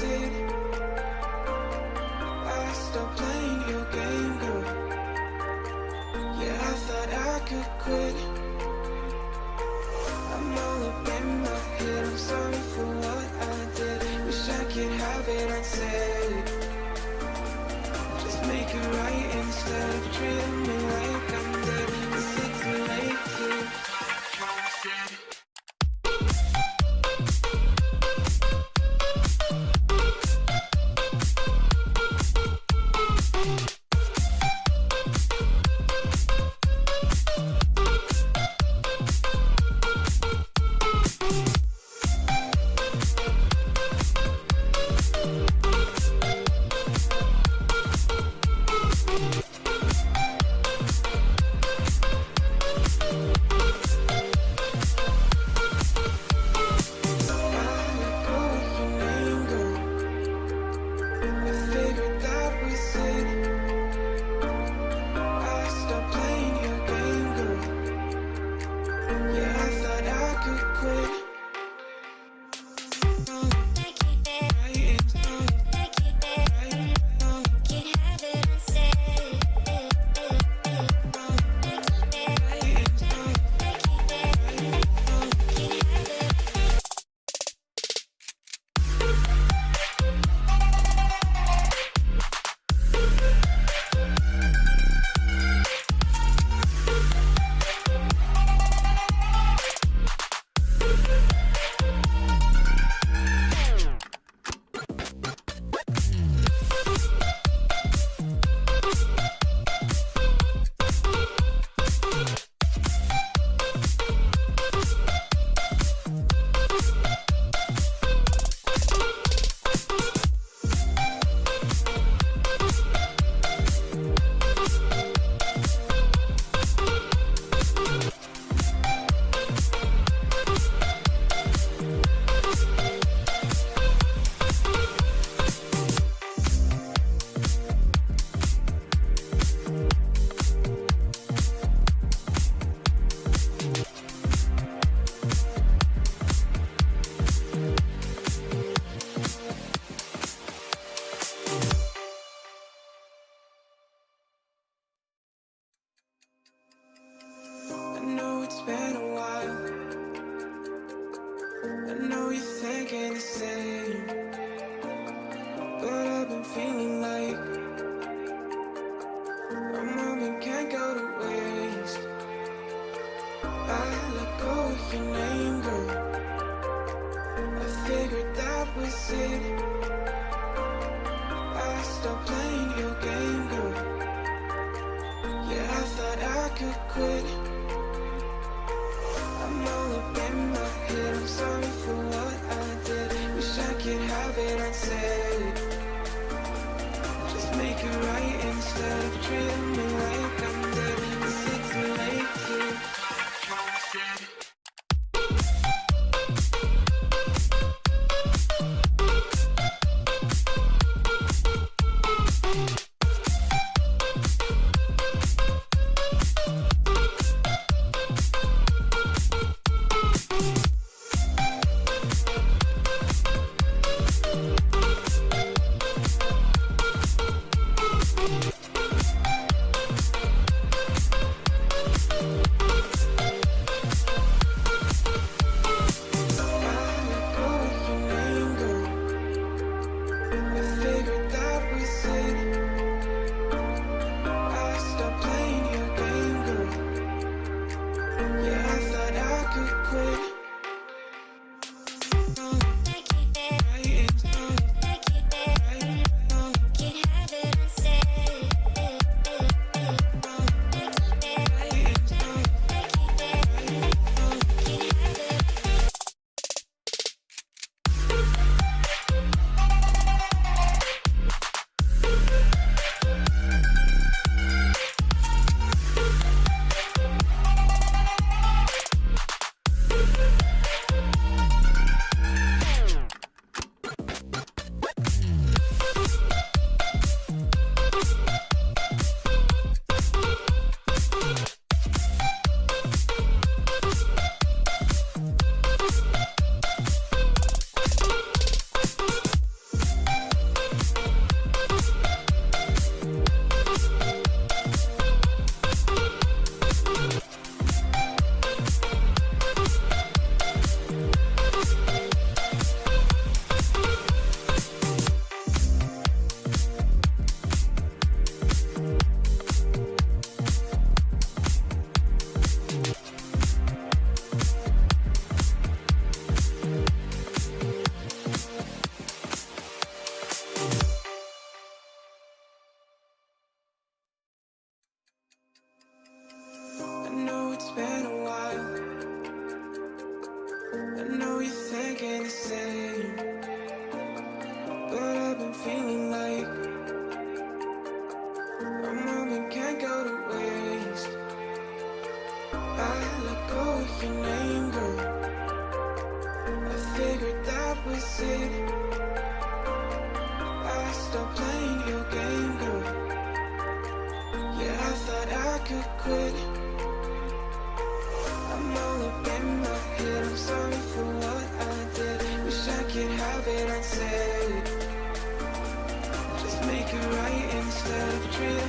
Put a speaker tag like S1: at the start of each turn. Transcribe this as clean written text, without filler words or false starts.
S1: it. I stopped playing your game, girl. Yeah, I thought I could quit. I'm all up in my head, I'm sorry for what I did. Wish I could have it unsaid. Just make it right instead of treating me like I'm dead. Is it too late to thinking the same, but I've been feeling like a moment can't go to waste. I let go of your name, girl. I figured that was it. I stopped playing your game, girl. Yeah, I thought I could quit. I'm all up in my head, I'm sorry for what I did. Wish I could have it unsaid. Just make it right instead of treating